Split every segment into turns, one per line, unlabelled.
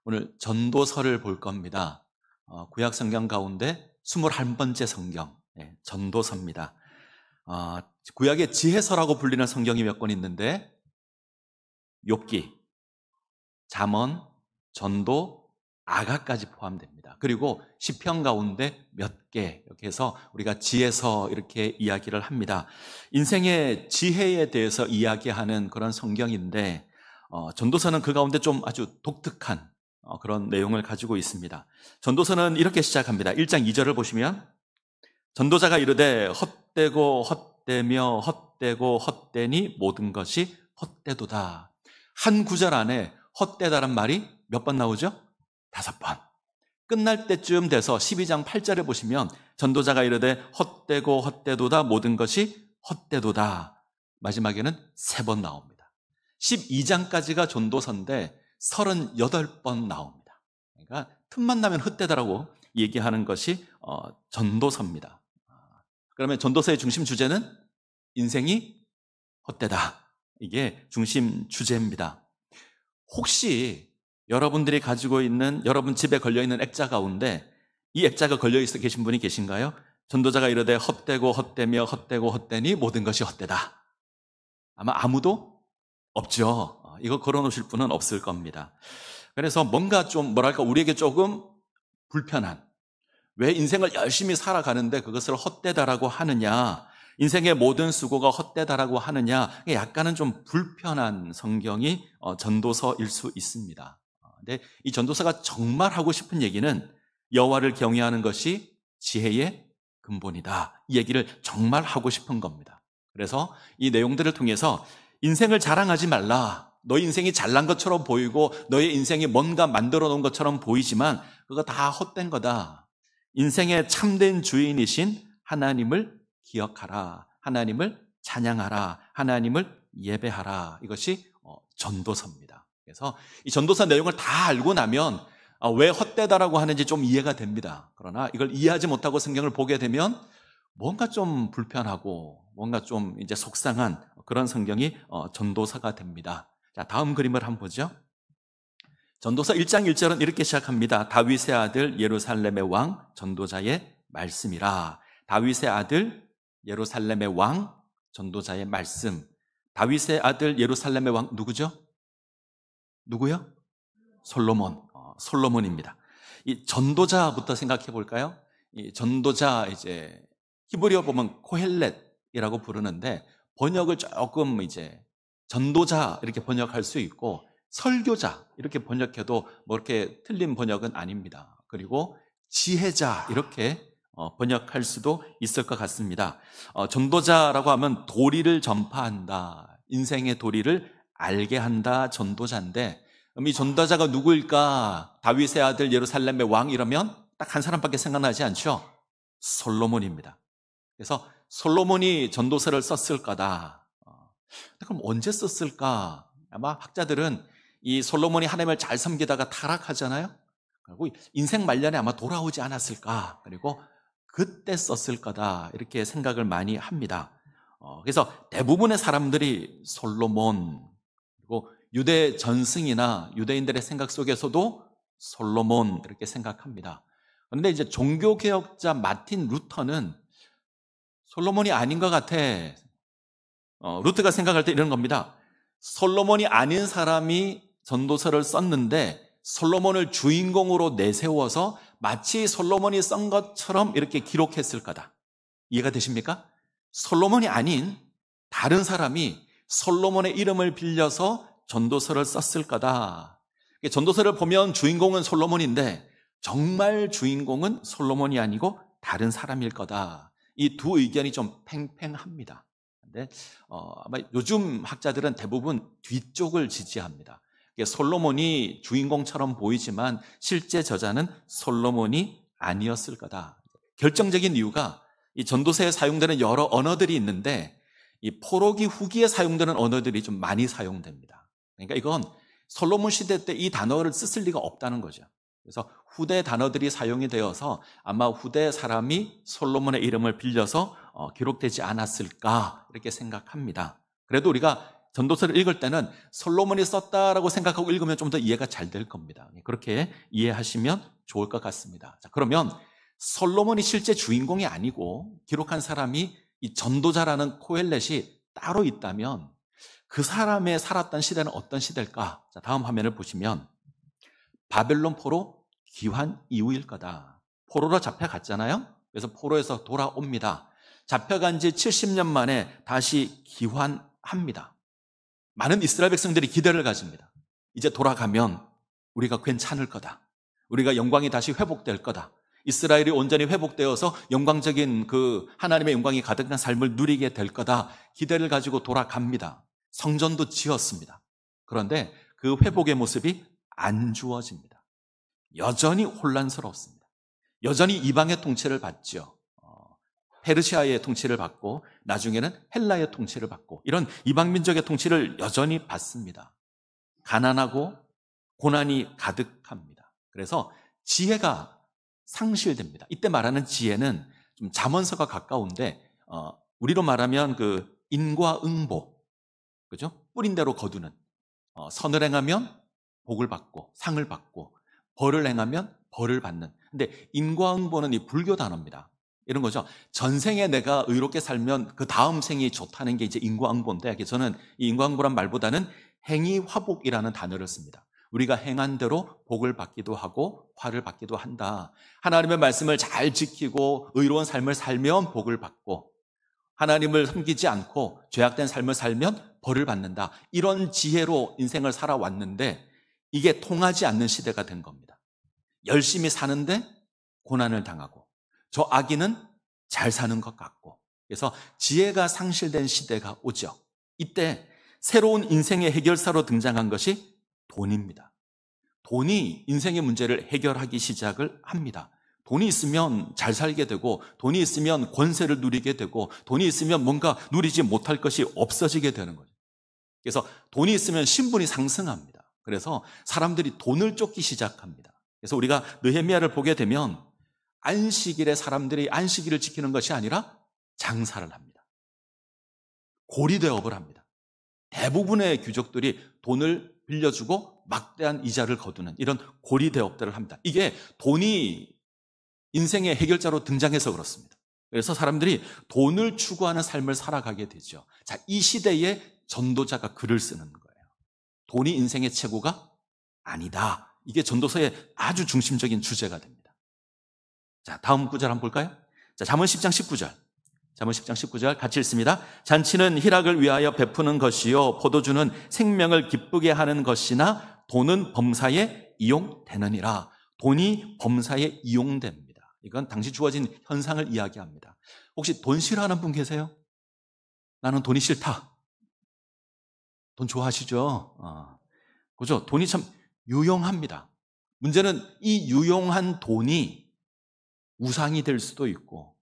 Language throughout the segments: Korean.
오늘 전도서를 볼 겁니다. 구약 성경 가운데 21번째 성경, 전도서입니다. 구약의 지혜서라고 불리는 성경이 몇 권 있는데 욥기, 잠언, 전도, 아가까지 포함됩니다. 그리고 시편 가운데 몇 개, 이렇게 해서 우리가 지혜서 이렇게 이야기를 합니다. 인생의 지혜에 대해서 이야기하는 그런 성경인데 전도서는 그 가운데 좀 아주 독특한 그런 내용을 가지고 있습니다. 전도서는 이렇게 시작합니다. 1장 2절을 보시면 전도자가 이르되 헛되고 헛되며 헛되고 헛되니 모든 것이 헛되도다. 한 구절 안에 헛되다란 말이 몇 번 나오죠? 5번. 끝날 때쯤 돼서 12장 8절에 보시면 전도자가 이르되 헛되고 헛되도다 모든 것이 헛되도다. 마지막에는 3번 나옵니다. 12장까지가 전도서인데 38번 나옵니다. 그러니까 틈만 나면 헛되다라고 얘기하는 것이 전도서입니다. 그러면 전도서의 중심 주제는 인생이 헛되다. 이게 중심 주제입니다. 혹시 여러분들이 가지고 있는, 여러분 집에 걸려있는 액자 가운데 이 액자가 걸려있어 계신 분이 계신가요? 전도자가 이르되 헛되고 헛되며 헛되고 헛되니 모든 것이 헛되다. 아마 아무도 없죠. 이거 걸어놓으실 분은 없을 겁니다. 그래서 뭔가 좀 우리에게 조금 불편한, 왜 인생을 열심히 살아가는데 그것을 헛되다라고 하느냐, 인생의 모든 수고가 헛되다라고 하느냐, 약간은 좀 불편한 성경이 전도서일 수 있습니다. 근데 이 전도서가 정말 하고 싶은 얘기는 여호와를 경외하는 것이 지혜의 근본이다. 이 얘기를 정말 하고 싶은 겁니다. 그래서 이 내용들을 통해서 인생을 자랑하지 말라. 너의 인생이 잘난 것처럼 보이고 너의 인생이 뭔가 만들어 놓은 것처럼 보이지만 그거 다 헛된 거다. 인생의 참된 주인이신 하나님을 기억하라. 하나님을 찬양하라. 하나님을 예배하라. 이것이 전도서입니다. 그래서 이 전도서 내용을 다 알고 나면 왜 헛되다라고 하는지 좀 이해가 됩니다. 그러나 이걸 이해하지 못하고 성경을 보게 되면 뭔가 좀 불편하고 뭔가 좀 이제 속상한 그런 성경이 전도서가 됩니다. 자, 다음 그림을 한번 보죠. 전도서 1장 1절은 이렇게 시작합니다. 다윗의 아들 예루살렘의 왕 전도자의 말씀이라. 다윗의 아들 예루살렘의 왕 전도자의 말씀. 다윗의 아들 예루살렘의 왕 누구죠? 누구요? 솔로몬. 솔로몬입니다. 이 전도자부터 생각해 볼까요? 이 전도자, 이제 히브리어 보면 코헬렛이라고 부르는데 번역을 조금 이제 전도자 이렇게 번역할 수 있고 설교자 이렇게 번역해도 뭐 이렇게 틀린 번역은 아닙니다. 그리고 지혜자 이렇게 번역할 수도 있을 것 같습니다. 전도자라고 하면 도리를 전파한다. 인생의 도리를 알게 한다. 전도자인데 이 전도자가 누구일까? 다윗의 아들 예루살렘의 왕 이러면 딱 한 사람밖에 생각나지 않죠? 솔로몬입니다. 그래서 솔로몬이 전도서를 썼을 거다. 그럼 언제 썼을까? 아마 학자들은 이 솔로몬이 하나님을 잘 섬기다가 타락하잖아요. 그리고 인생 말년에 아마 돌아오지 않았을까? 그리고 그때 썼을 거다. 이렇게 생각을 많이 합니다. 그래서 대부분의 사람들이 솔로몬, 그리고 유대 전승이나 유대인들의 생각 속에서도 솔로몬 이렇게 생각합니다. 그런데 이제 종교개혁자 마틴 루터는 솔로몬이 아닌 것 같아. 루터가 생각할 때 이런 겁니다. 솔로몬이 아닌 사람이 전도서를 썼는데 솔로몬을 주인공으로 내세워서 마치 솔로몬이 쓴 것처럼 이렇게 기록했을 거다. 이해가 되십니까? 솔로몬이 아닌 다른 사람이 솔로몬의 이름을 빌려서 전도서를 썼을 거다. 전도서를 보면 주인공은 솔로몬인데 정말 주인공은 솔로몬이 아니고 다른 사람일 거다. 이 두 의견이 좀 팽팽합니다. 근데 아마 요즘 학자들은 대부분 뒤쪽을 지지합니다. 솔로몬이 주인공처럼 보이지만 실제 저자는 솔로몬이 아니었을 거다. 결정적인 이유가 이 전도서에 사용되는 여러 언어들이 있는데 이 포로기 후기에 사용되는 언어들이 좀 많이 사용됩니다. 그러니까 이건 솔로몬 시대 때 이 단어를 썼을 리가 없다는 거죠. 그래서 후대 단어들이 사용이 되어서 아마 후대 사람이 솔로몬의 이름을 빌려서 기록되지 않았을까 이렇게 생각합니다. 그래도 우리가 전도서를 읽을 때는 솔로몬이 썼다라고 생각하고 읽으면 좀 더 이해가 잘 될 겁니다. 그렇게 이해하시면 좋을 것 같습니다. 자, 그러면 솔로몬이 실제 주인공이 아니고 기록한 사람이 이 전도자라는 코엘렛이 따로 있다면 그 사람의 살았던 시대는 어떤 시대일까? 자, 다음 화면을 보시면 바벨론 포로 귀환 이후일 거다. 포로로 잡혀갔잖아요. 그래서 포로에서 돌아옵니다. 잡혀간 지 70년 만에 다시 귀환합니다. 많은 이스라엘 백성들이 기대를 가집니다. 이제 돌아가면 우리가 괜찮을 거다. 우리가 영광이 다시 회복될 거다. 이스라엘이 온전히 회복되어서 영광적인 그 하나님의 영광이 가득한 삶을 누리게 될 거다. 기대를 가지고 돌아갑니다. 성전도 지었습니다. 그런데 그 회복의 모습이 안 주어집니다. 여전히 혼란스럽습니다. 여전히 이방의 통치를 받죠. 페르시아의 통치를 받고 나중에는 헬라의 통치를 받고 이런 이방 민족의 통치를 여전히 받습니다. 가난하고 고난이 가득합니다. 그래서 지혜가 상실됩니다. 이때 말하는 지혜는 좀 잠언서가 가까운데 우리로 말하면 그 인과응보, 그죠? 뿌린 대로 거두는 선을 행하면 복을 받고 상을 받고 벌을 행하면 벌을 받는. 근데 인과응보는 이 불교 단어입니다. 이런 거죠. 전생에 내가 의롭게 살면 그 다음 생이 좋다는 게 이제 인과응보인데 저는 이 인과응보란 말보다는 행위화복이라는 단어를 씁니다. 우리가 행한 대로 복을 받기도 하고 화를 받기도 한다. 하나님의 말씀을 잘 지키고 의로운 삶을 살면 복을 받고 하나님을 섬기지 않고 죄악된 삶을 살면 벌을 받는다. 이런 지혜로 인생을 살아왔는데 이게 통하지 않는 시대가 된 겁니다. 열심히 사는데 고난을 당하고 저 아기는 잘 사는 것 같고 그래서 지혜가 상실된 시대가 오죠. 이때 새로운 인생의 해결사로 등장한 것이 돈입니다. 돈이 인생의 문제를 해결하기 시작을 합니다. 돈이 있으면 잘 살게 되고 돈이 있으면 권세를 누리게 되고 돈이 있으면 뭔가 누리지 못할 것이 없어지게 되는 거죠. 그래서 돈이 있으면 신분이 상승합니다. 그래서 사람들이 돈을 쫓기 시작합니다. 그래서 우리가 느헤미야를 보게 되면 안식일에 사람들이 안식일을 지키는 것이 아니라 장사를 합니다. 고리대업을 합니다. 대부분의 귀족들이 돈을 빌려주고 막대한 이자를 거두는 이런 고리대업들을 합니다. 이게 돈이 인생의 해결자로 등장해서 그렇습니다. 그래서 사람들이 돈을 추구하는 삶을 살아가게 되죠. 자, 이 시대에 전도자가 글을 쓰는 거예요. 돈이 인생의 최고가 아니다. 이게 전도서의 아주 중심적인 주제가 됩니다. 자, 다음 구절 한번 볼까요? 자, 잠언 10장 19절. 잠언 10장 19절 같이 읽습니다. 잔치는 희락을 위하여 베푸는 것이요 포도주는 생명을 기쁘게 하는 것이나 돈은 범사에 이용되느니라. 돈이 범사에 이용됩니다. 이건 당시 주어진 현상을 이야기합니다. 혹시 돈 싫어하는 분 계세요? 나는 돈이 싫다. 돈 좋아하시죠? 그죠? 돈이 참 유용합니다. 문제는 이 유용한 돈이 우상이 될 수도 있고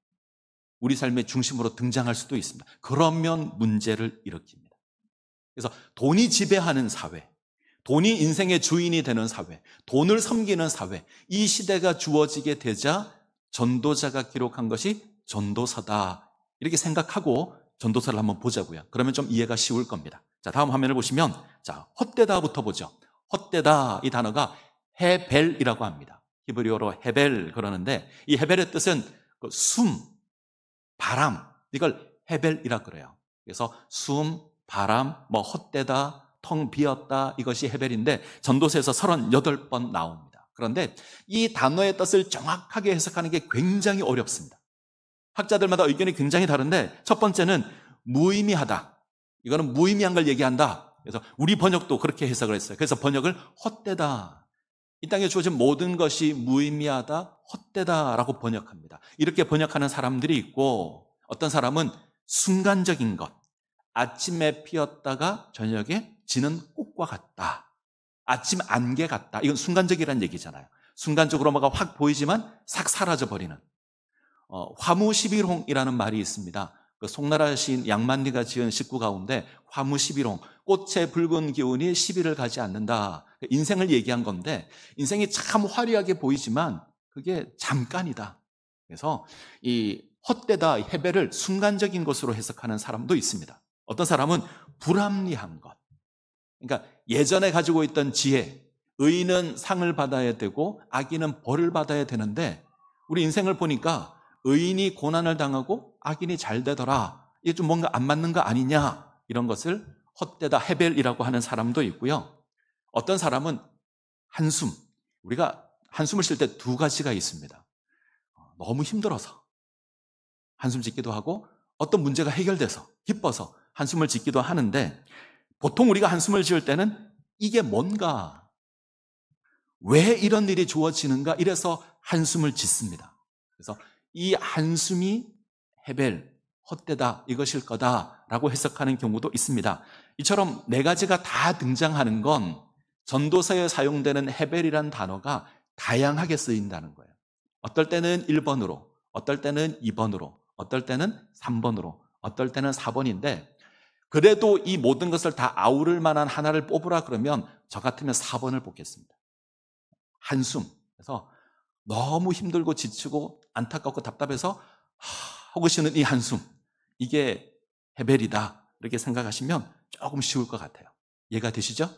우리 삶의 중심으로 등장할 수도 있습니다. 그러면 문제를 일으킵니다. 그래서 돈이 지배하는 사회, 돈이 인생의 주인이 되는 사회, 돈을 섬기는 사회, 이 시대가 주어지게 되자 전도자가 기록한 것이 전도서다. 이렇게 생각하고 전도서를 한번 보자고요. 그러면 좀 이해가 쉬울 겁니다. 자, 다음 화면을 보시면 자, 헛되다부터 보죠. 헛되다 이 단어가 헤벨이라고 합니다. 히브리어로 헤벨 그러는데 이 헤벨의 뜻은 숨, 바람, 이걸 헤벨이라 그래요. 그래서 숨, 바람, 헛되다, 텅 비었다 이것이 헤벨인데 전도서에서 38번 나옵니다. 그런데 이 단어의 뜻을 정확하게 해석하는 게 굉장히 어렵습니다. 학자들마다 의견이 굉장히 다른데 첫 번째는 무의미하다. 이거는 무의미한 걸 얘기한다. 그래서 우리 번역도 그렇게 해석을 했어요. 그래서 번역을 헛되다. 이 땅에 주어진 모든 것이 무의미하다, 헛되다라고 번역합니다. 이렇게 번역하는 사람들이 있고 어떤 사람은 순간적인 것, 아침에 피었다가 저녁에 지는 꽃과 같다. 아침 안개 같다. 이건 순간적이라는 얘기잖아요. 순간적으로 뭐가 확 보이지만 싹 사라져버리는 화무11홍이라는 말이 있습니다. 그 송나라 시인 양만리가 지은 식구 가운데 화무11홍, 꽃의 붉은 기운이 10일을 가지 않는다. 인생을 얘기한 건데 인생이 참 화려하게 보이지만 그게 잠깐이다. 그래서 이 헛되다, 헤벨을 순간적인 것으로 해석하는 사람도 있습니다. 어떤 사람은 불합리한 것. 그러니까 예전에 가지고 있던 지혜, 의인은 상을 받아야 되고 악인은 벌을 받아야 되는데 우리 인생을 보니까 의인이 고난을 당하고 악인이 잘 되더라. 이게 좀 뭔가 안 맞는 거 아니냐. 이런 것을 헛되다 헤벨이라고 하는 사람도 있고요. 어떤 사람은 한숨. 우리가 한숨을 쉴 때 두 가지가 있습니다. 너무 힘들어서 한숨 짓기도 하고 어떤 문제가 해결돼서 기뻐서 한숨을 짓기도 하는데 보통 우리가 한숨을 지을 때는 이게 뭔가, 왜 이런 일이 주어지는가 이래서 한숨을 짓습니다. 그래서 이 한숨이 헤벨, 헛되다 이것일 거다라고 해석하는 경우도 있습니다. 이처럼 네 가지가 다 등장하는 건 전도서에 사용되는 헤벨이란 단어가 다양하게 쓰인다는 거예요. 어떨 때는 1번으로, 어떨 때는 2번으로, 어떨 때는 3번으로, 어떨 때는 4번인데 그래도 이 모든 것을 다 아우를 만한 하나를 뽑으라 그러면 저 같으면 4번을 뽑겠습니다. 한숨. 그래서 너무 힘들고 지치고 안타깝고 답답해서 하고 쉬는 이 한숨. 이게 헤벨이다. 이렇게 생각하시면 조금 쉬울 것 같아요. 이해가 되시죠?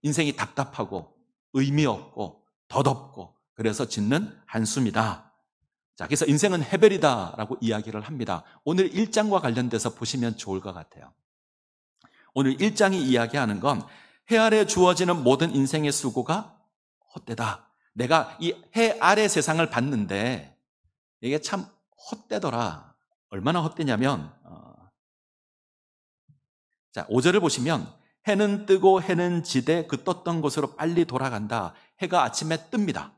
인생이 답답하고 의미 없고 덧없고 그래서 짓는 한숨이다. 자, 그래서 인생은 헤벨이다라고 이야기를 합니다. 오늘 1장과 관련돼서 보시면 좋을 것 같아요. 오늘 1장이 이야기하는 건 해 아래 주어지는 모든 인생의 수고가 헛되다. 내가 이 해 아래 세상을 봤는데 이게 참 헛되더라. 얼마나 헛되냐면 자, 5절을 보시면 해는 뜨고 해는 지되 그 떴던 곳으로 빨리 돌아간다. 해가 아침에 뜹니다.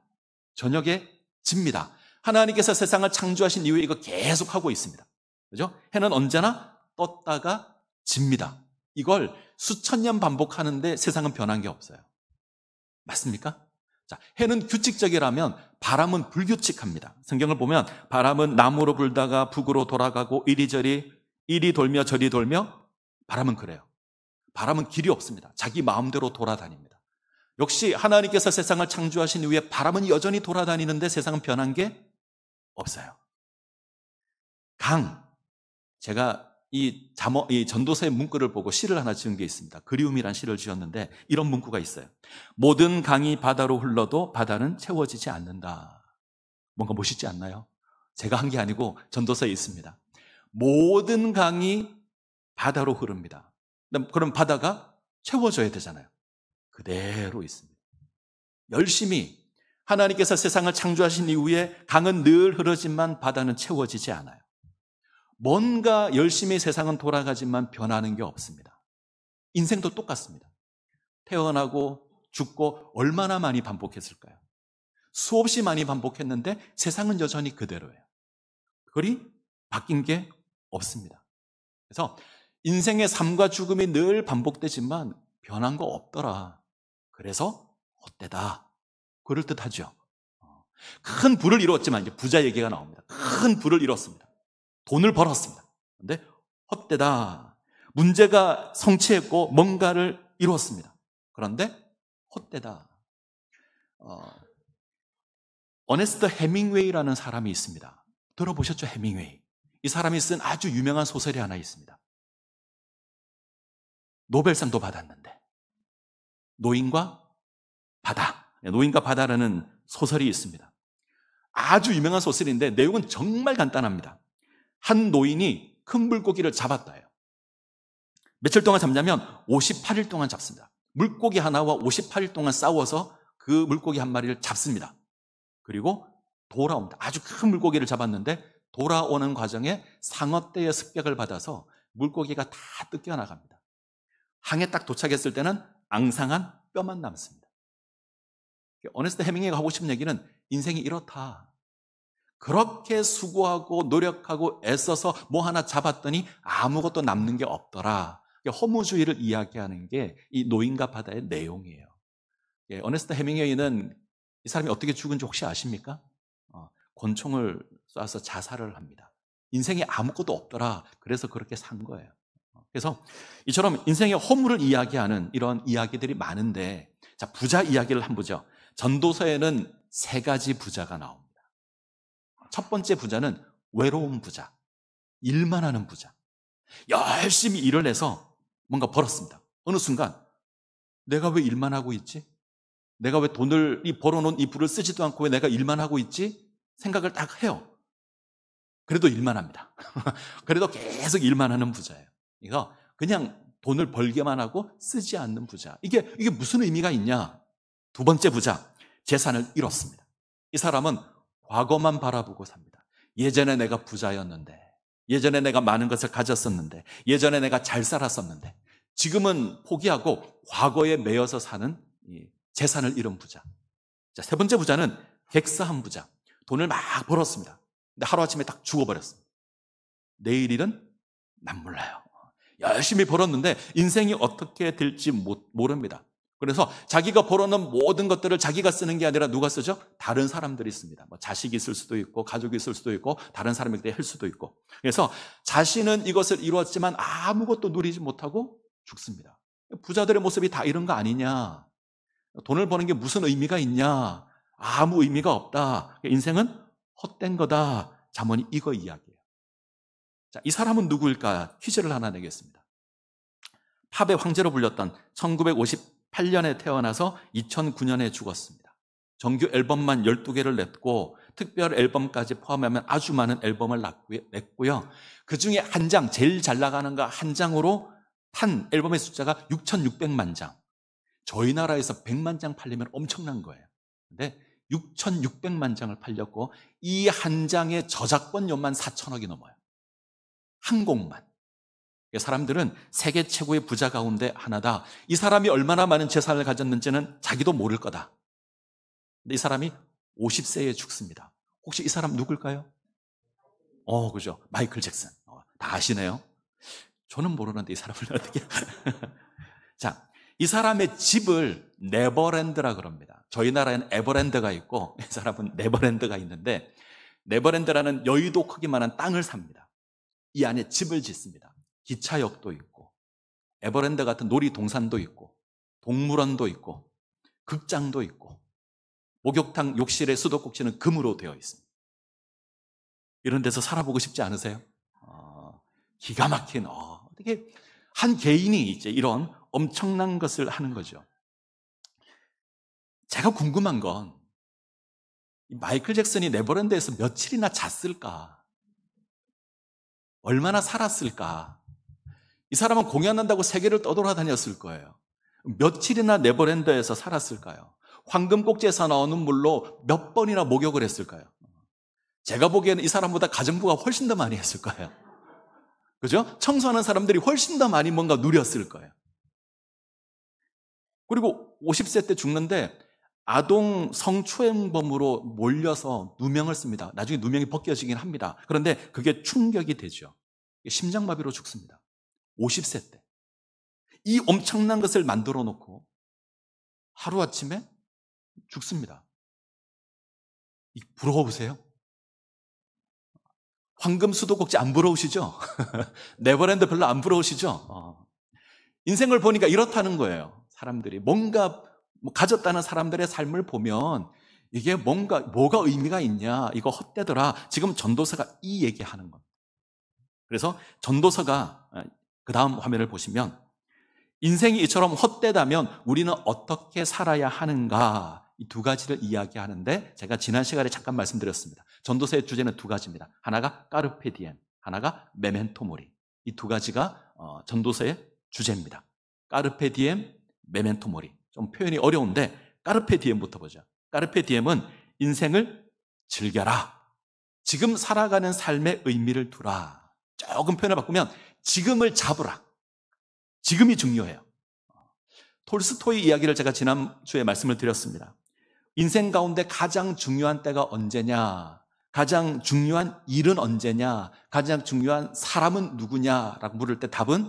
저녁에 집니다. 하나님께서 세상을 창조하신 이후에 이거 계속 하고 있습니다. 그죠? 해는 언제나 떴다가 집니다. 이걸 수천 년 반복하는데 세상은 변한 게 없어요. 맞습니까? 자, 해는 규칙적이라면 바람은 불규칙합니다. 성경을 보면 바람은 남으로 불다가 북으로 돌아가고 이리 돌며 저리 돌며 바람은 그래요. 바람은 길이 없습니다. 자기 마음대로 돌아다닙니다. 역시 하나님께서 세상을 창조하신 이후에 바람은 여전히 돌아다니는데 세상은 변한 게 없어요. 제가 이 전도서의 문구를 보고 시를 하나 지은 게 있습니다. 그리움이란 시를 지었는데 이런 문구가 있어요. 모든 강이 바다로 흘러도 바다는 채워지지 않는다. 뭔가 멋있지 않나요? 제가 한 게 아니고 전도서에 있습니다. 모든 강이 바다로 흐릅니다. 그럼 바다가 채워져야 되잖아요. 그대로 있습니다. 열심히 하나님께서 세상을 창조하신 이후에 강은 늘 흐르지만 바다는 채워지지 않아요. 뭔가 열심히 세상은 돌아가지만 변하는 게 없습니다. 인생도 똑같습니다. 태어나고 죽고 얼마나 많이 반복했을까요? 수없이 많이 반복했는데 세상은 여전히 그대로예요. 그리 바뀐 게 없습니다. 그래서 인생의 삶과 죽음이 늘 반복되지만 변한 거 없더라. 그래서 헛되다. 그럴듯하죠. 큰 부를 이뤘지만 이제 부자 얘기가 나옵니다. 큰 부를 이뤘습니다. 돈을 벌었습니다. 그런데 헛되다. 문제가 성취했고 뭔가를 이루었습니다. 그런데 헛되다. 어네스트 해밍웨이라는 사람이 있습니다. 들어보셨죠? 해밍웨이. 이 사람이 쓴 아주 유명한 소설이 하나 있습니다. 노벨상도 받았는데 노인과 바다. 노인과 바다라는 소설이 있습니다. 아주 유명한 소설인데 내용은 정말 간단합니다. 한 노인이 큰 물고기를 잡았다요. 며칠 동안 잡냐면 58일 동안 잡습니다. 물고기 하나와 58일 동안 싸워서 그 물고기 한 마리를 잡습니다. 그리고 돌아옵니다. 아주 큰 물고기를 잡았는데 돌아오는 과정에 상어떼의 습격을 받아서 물고기가 다 뜯겨나갑니다. 항에 딱 도착했을 때는 앙상한 뼈만 남습니다. 어네스트 해밍웨이가 하고 싶은 얘기는 인생이 이렇다. 그렇게 수고하고 노력하고 애써서 뭐 하나 잡았더니 아무것도 남는 게 없더라. 허무주의를 이야기하는 게 이 노인과 바다의 내용이에요. 어네스트 해밍웨이는 이 사람이 어떻게 죽은지 혹시 아십니까? 권총을 쏴서 자살을 합니다. 인생에 아무것도 없더라. 그래서 그렇게 산 거예요. 그래서 이처럼 인생의 허물을 이야기하는 이런 이야기들이 많은데, 자, 부자 이야기를 한번 보죠. 전도서에는 3가지 부자가 나옵니다. 첫 번째 부자는 외로운 부자, 일만 하는 부자. 열심히 일을 해서 뭔가 벌었습니다. 어느 순간 내가 왜 일만 하고 있지? 내가 왜 돈을 벌어놓은 이 부를 쓰지도 않고 왜 내가 일만 하고 있지? 생각을 딱 해요. 그래도 일만 합니다. 그래도 계속 일만 하는 부자예요. 이거 그냥 돈을 벌게만 하고 쓰지 않는 부자. 이게 무슨 의미가 있냐? 두 번째 부자, 재산을 잃었습니다. 이 사람은 과거만 바라보고 삽니다. 예전에 내가 부자였는데, 예전에 내가 많은 것을 가졌었는데, 예전에 내가 잘 살았었는데, 지금은 포기하고 과거에 매여서 사는 재산을 잃은 부자. 자, 세 번째 부자는 객사한 부자. 돈을 막 벌었습니다. 근데 하루아침에 딱 죽어버렸습니다. 내일 일은 난 몰라요. 열심히 벌었는데 인생이 어떻게 될지 모릅니다. 그래서 자기가 벌어놓은 모든 것들을 자기가 쓰는 게 아니라 누가 쓰죠? 다른 사람들이 씁니다. 뭐 자식이 있을 수도 있고 가족이 있을 수도 있고 다른 사람에게 할 수도 있고. 그래서 자신은 이것을 이루었지만 아무것도 누리지 못하고 죽습니다. 부자들의 모습이 다 이런 거 아니냐? 돈을 버는 게 무슨 의미가 있냐? 아무 의미가 없다. 인생은 헛된 거다. 잠언이 이거 이야기예요. 자, 이 사람은 누구일까? 퀴즈를 하나 내겠습니다. 팝의 황제로 불렸던 1958년에 태어나서 2009년에 죽었습니다. 정규 앨범만 12개를 냈고 특별 앨범까지 포함하면 아주 많은 앨범을 냈고요. 그중에 한 장, 제일 잘 나가는 거 한 장으로 판 앨범의 숫자가 6,600만 장. 저희 나라에서 100만 장 팔리면 엄청난 거예요. 근데 6,600만 장을 팔렸고 이 한 장의 저작권료만 4천억이 넘어요. 한 곡만. 사람들은 세계 최고의 부자 가운데 하나다. 이 사람이 얼마나 많은 재산을 가졌는지는 자기도 모를 거다. 근데 이 사람이 50세에 죽습니다. 혹시 이 사람 누굴까요? 그죠. 마이클 잭슨. 다 아시네요. 저는 모르는데 이 사람을 어떻게. 자, 이 사람의 집을 네버랜드라 그럽니다. 저희 나라에는 에버랜드가 있고 이 사람은 네버랜드가 있는데 네버랜드라는 여의도 크기만한 땅을 삽니다. 이 안에 집을 짓습니다. 기차역도 있고 에버랜드 같은 놀이동산도 있고 동물원도 있고 극장도 있고 목욕탕 욕실의 수도꼭지는 금으로 되어 있습니다. 이런 데서 살아보고 싶지 않으세요? 기가 막힌 어떻게 한 개인이 이제 이런 엄청난 것을 하는 거죠. 제가 궁금한 건 마이클 잭슨이 네버랜드에서 며칠이나 잤을까? 얼마나 살았을까? 이 사람은 공연한다고 세계를 떠돌아다녔을 거예요. 며칠이나 네버랜드에서 살았을까요? 황금 꼭지에서 나오는 물로 몇 번이나 목욕을 했을까요? 제가 보기에는 이 사람보다 가정부가 훨씬 더 많이 했을 거예요. 그죠? 청소하는 사람들이 훨씬 더 많이 뭔가 누렸을 거예요. 그리고 50세 때 죽는데 아동 성추행범으로 몰려서 누명을 씁니다. 나중에 누명이 벗겨지긴 합니다. 그런데 그게 충격이 되죠. 심장마비로 죽습니다. 50세 때. 이 엄청난 것을 만들어 놓고 하루아침에 죽습니다. 부러우세요? 황금 수도꼭지 안 부러우시죠? 네버랜드 별로 안 부러우시죠? 인생을 보니까 이렇다는 거예요. 사람들이 뭔가 가졌다는 사람들의 삶을 보면 이게 뭐가 의미가 있냐? 이거 헛되더라. 지금 전도서가 이 얘기하는 겁니다. 그래서 전도서가 그 다음 화면을 보시면 인생이 이처럼 헛되다면 우리는 어떻게 살아야 하는가? 이 두 가지를 이야기하는데 제가 지난 시간에 잠깐 말씀드렸습니다. 전도서의 주제는 두 가지입니다. 하나가 까르페 디엠, 하나가 메멘토 모리. 이 두 가지가 전도서의 주제입니다. 까르페 디엠, 메멘토 모리. 좀 표현이 어려운데 까르페 디엠부터 보죠. 까르페 디엠은 인생을 즐겨라. 지금 살아가는 삶의 의미를 두라. 조금 표현을 바꾸면 지금을 잡으라. 지금이 중요해요. 톨스토이 이야기를 제가 지난주에 말씀을 드렸습니다. 인생 가운데 가장 중요한 때가 언제냐? 가장 중요한 일은 언제냐? 가장 중요한 사람은 누구냐라고 물을 때 답은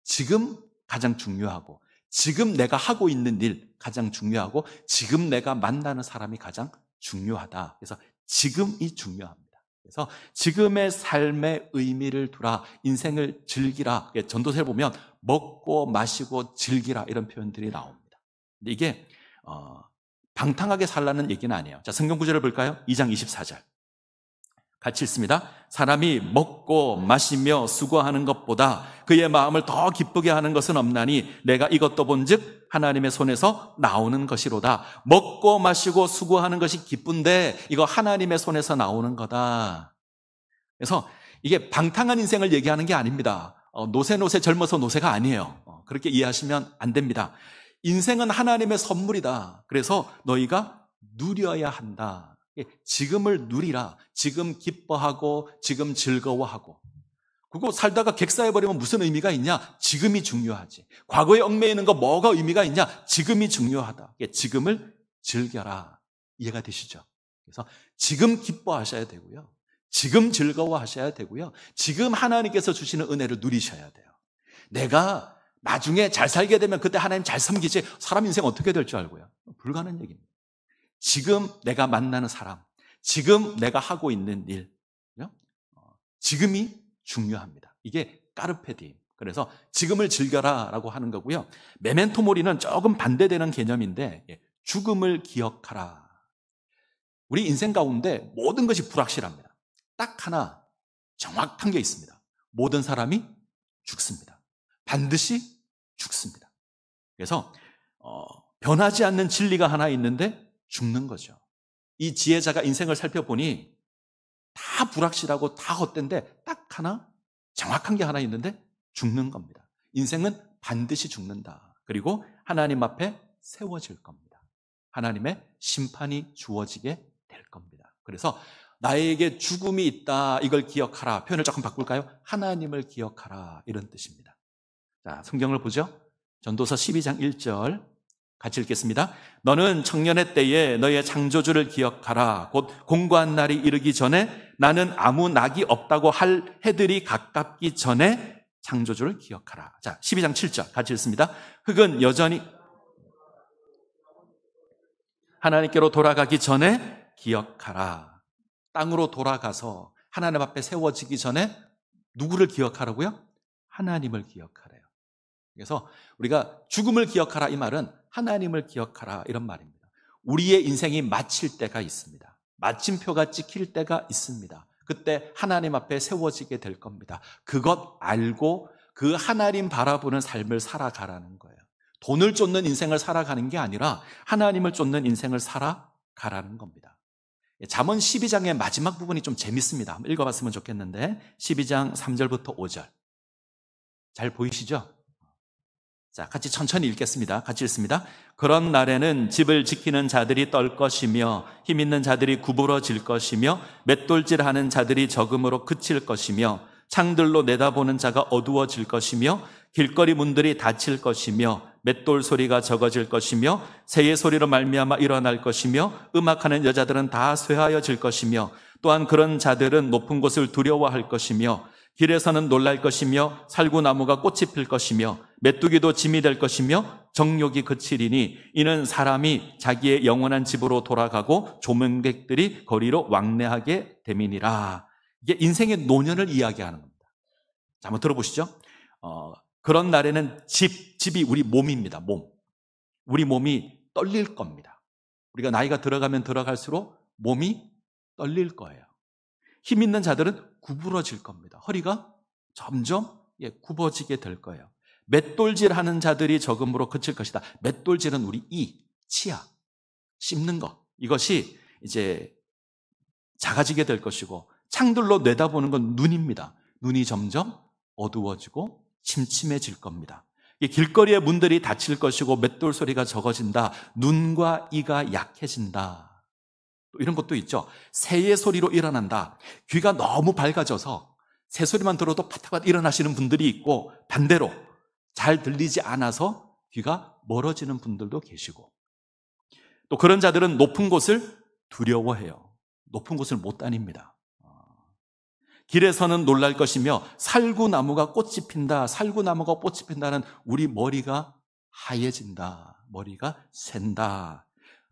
지금 가장 중요하고 지금 내가 하고 있는 일 가장 중요하고 지금 내가 만나는 사람이 가장 중요하다. 그래서 지금이 중요합니다. 그래서 지금의 삶의 의미를 두라. 인생을 즐기라. 전도서에 보면 먹고 마시고 즐기라 이런 표현들이 나옵니다. 근데 이게 방탕하게 살라는 얘기는 아니에요. 자, 성경 구절을 볼까요? 2장 24절. 같이 읽습니다. 사람이 먹고 마시며 수고하는 것보다 그의 마음을 더 기쁘게 하는 것은 없나니 내가 이것도 본즉 하나님의 손에서 나오는 것이로다. 먹고 마시고 수고하는 것이 기쁜데 이거 하나님의 손에서 나오는 거다. 그래서 이게 방탕한 인생을 얘기하는 게 아닙니다. 노세 젊어서 노세가 아니에요. 그렇게 이해하시면 안 됩니다. 인생은 하나님의 선물이다. 그래서 너희가 누려야 한다. 지금을 누리라. 지금 기뻐하고 지금 즐거워하고. 그리고 살다가 객사해버리면 무슨 의미가 있냐? 지금이 중요하지. 과거에 얽매이는 있는 거 뭐가 의미가 있냐? 지금이 중요하다. 지금을 즐겨라. 이해가 되시죠? 그래서 지금 기뻐하셔야 되고요. 지금 즐거워하셔야 되고요. 지금 하나님께서 주시는 은혜를 누리셔야 돼요. 내가 나중에 잘 살게 되면 그때 하나님 잘 섬기지 사람 인생 어떻게 될 줄 알고요? 불가능한 얘기입니다. 지금 내가 만나는 사람, 지금 내가 하고 있는 일, 지금이 중요합니다. 이게 까르페 디엠. 그래서 지금을 즐겨라 라고 하는 거고요. 메멘토 모리는 조금 반대되는 개념인데 죽음을 기억하라. 우리 인생 가운데 모든 것이 불확실합니다. 딱 하나 정확한 게 있습니다. 모든 사람이 죽습니다. 반드시 죽습니다. 그래서 변하지 않는 진리가 하나 있는데 죽는 거죠. 이 지혜자가 인생을 살펴보니 다 불확실하고 다 헛된데 딱 하나 정확한 게 하나 있는데 죽는 겁니다. 인생은 반드시 죽는다. 그리고 하나님 앞에 세워질 겁니다. 하나님의 심판이 주어지게 될 겁니다. 그래서 나에게 죽음이 있다. 이걸 기억하라. 표현을 조금 바꿀까요? 하나님을 기억하라. 이런 뜻입니다. 자, 성경을 보죠. 전도서 12장 1절 같이 읽겠습니다. 너는 청년의 때에 너의 창조주를 기억하라. 곧 공고한 날이 이르기 전에 나는 아무 낙이 없다고 할 해들이 가깝기 전에 창조주를 기억하라. 자, 12장 7절 같이 읽습니다. 흙은 여전히 하나님께로 돌아가기 전에 기억하라. 땅으로 돌아가서 하나님 앞에 세워지기 전에 누구를 기억하라고요? 하나님을 기억하래요. 그래서 우리가 죽음을 기억하라 이 말은 하나님을 기억하라 이런 말입니다. 우리의 인생이 마칠 때가 있습니다. 마침표가 찍힐 때가 있습니다. 그때 하나님 앞에 세워지게 될 겁니다. 그것 알고 그 하나님 바라보는 삶을 살아가라는 거예요. 돈을 쫓는 인생을 살아가는 게 아니라 하나님을 쫓는 인생을 살아가라는 겁니다. 잠언 12장의 마지막 부분이 좀 재밌습니다. 한번 읽어봤으면 좋겠는데 12장 3절부터 5절 잘 보이시죠? 자, 같이 천천히 읽겠습니다. 같이 읽습니다. 그런 날에는 집을 지키는 자들이 떨 것이며 힘 있는 자들이 구부러질 것이며 맷돌질하는 자들이 적음으로 그칠 것이며 창들로 내다보는 자가 어두워질 것이며 길거리 문들이 닫힐 것이며 맷돌 소리가 적어질 것이며 새의 소리로 말미암아 일어날 것이며 음악하는 여자들은 다 쇠하여질 것이며 또한 그런 자들은 높은 곳을 두려워할 것이며 길에서는 놀랄 것이며 살구나무가 꽃이 필 것이며 메뚜기도 짐이 될 것이며 정욕이 그치리니 이는 사람이 자기의 영원한 집으로 돌아가고 조문객들이 거리로 왕래하게 됨이니라. 이게 인생의 노년을 이야기하는 겁니다. 자, 한번 들어보시죠. 그런 날에는 집이 우리 몸입니다. 몸. 우리 몸이 떨릴 겁니다. 우리가 나이가 들어가면 들어갈수록 몸이 떨릴 거예요. 힘 있는 자들은 구부러질 겁니다. 허리가 점점 굽어지게 될 거예요. 맷돌질하는 자들이 적음으로 그칠 것이다. 맷돌질은 우리 치아, 씹는 것. 이것이 이제 작아지게 될 것이고 창들로 내다보는 건 눈입니다. 눈이 점점 어두워지고 침침해질 겁니다. 길거리의 문들이 닫힐 것이고 맷돌 소리가 적어진다. 눈과 이가 약해진다. 또 이런 것도 있죠. 새의 소리로 일어난다. 귀가 너무 밝아져서 새 소리만 들어도 파타파타 일어나시는 분들이 있고 반대로 잘 들리지 않아서 귀가 멀어지는 분들도 계시고 또 그런 자들은 높은 곳을 두려워해요. 높은 곳을 못 다닙니다. 길에서는 놀랄 것이며 살구나무가 꽃이 핀다. 살구나무가 꽃이 핀다는 우리 머리가 하얘진다. 머리가 샌다.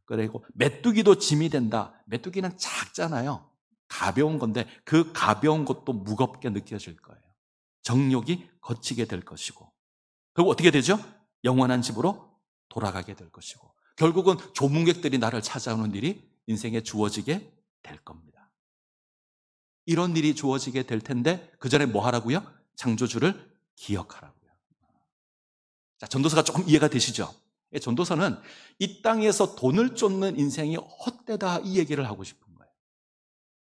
그리고 메뚜기도 짐이 된다. 메뚜기는 작잖아요. 가벼운 건데 그 가벼운 것도 무겁게 느껴질 거예요. 정욕이 거치게 될 것이고 그리고 어떻게 되죠? 영원한 집으로 돌아가게 될 것이고 결국은 조문객들이 나를 찾아오는 일이 인생에 주어지게 될 겁니다. 이런 일이 주어지게 될 텐데 그 전에 뭐 하라고요? 창조주를 기억하라고요. 자, 전도서가 조금 이해가 되시죠? 전도서는 이 땅에서 돈을 쫓는 인생이 헛되다 이 얘기를 하고 싶은 거예요.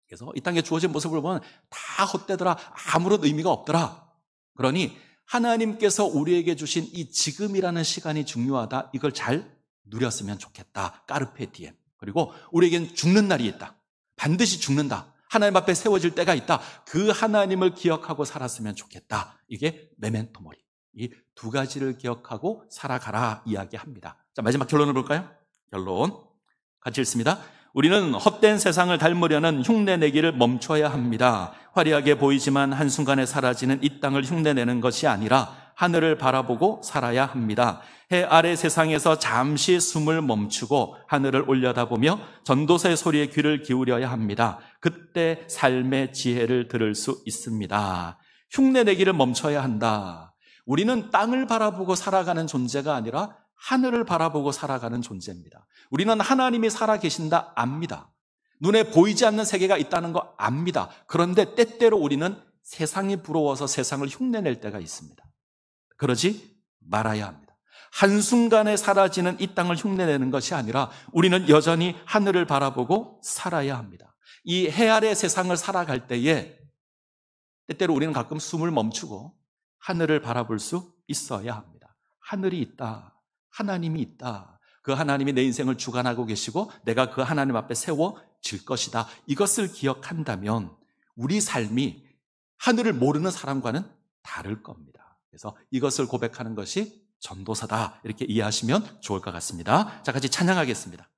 그래서 이 땅에 주어진 모습을 보면 다 헛되더라, 아무런 의미가 없더라. 그러니 하나님께서 우리에게 주신 이 지금이라는 시간이 중요하다. 이걸 잘 누렸으면 좋겠다. 까르페 디엠. 그리고 우리에겐 죽는 날이 있다. 반드시 죽는다. 하나님 앞에 세워질 때가 있다. 그 하나님을 기억하고 살았으면 좋겠다. 이게 메멘토 모리. 이 두 가지를 기억하고 살아가라 이야기합니다. 자, 마지막 결론을 볼까요? 결론 같이 읽습니다. 우리는 헛된 세상을 닮으려는 흉내내기를 멈춰야 합니다. 화려하게 보이지만 한순간에 사라지는 이 땅을 흉내내는 것이 아니라 하늘을 바라보고 살아야 합니다. 해 아래 세상에서 잠시 숨을 멈추고 하늘을 올려다보며 전도서의 소리에 귀를 기울여야 합니다. 그때 삶의 지혜를 들을 수 있습니다. 흉내내기를 멈춰야 한다. 우리는 땅을 바라보고 살아가는 존재가 아니라 하늘을 바라보고 살아가는 존재입니다. 우리는 하나님이 살아계신다 압니다. 눈에 보이지 않는 세계가 있다는 거 압니다. 그런데 때때로 우리는 세상이 부러워서 세상을 흉내낼 때가 있습니다. 그러지 말아야 합니다. 한순간에 사라지는 이 땅을 흉내내는 것이 아니라 우리는 여전히 하늘을 바라보고 살아야 합니다. 이 해 아래 세상을 살아갈 때에 때때로 우리는 가끔 숨을 멈추고 하늘을 바라볼 수 있어야 합니다. 하늘이 있다. 하나님이 있다. 그 하나님이 내 인생을 주관하고 계시고 내가 그 하나님 앞에 세워질 것이다. 이것을 기억한다면 우리 삶이 하늘을 모르는 사람과는 다를 겁니다. 그래서 이것을 고백하는 것이 전도서다. 이렇게 이해하시면 좋을 것 같습니다. 자, 같이 찬양하겠습니다.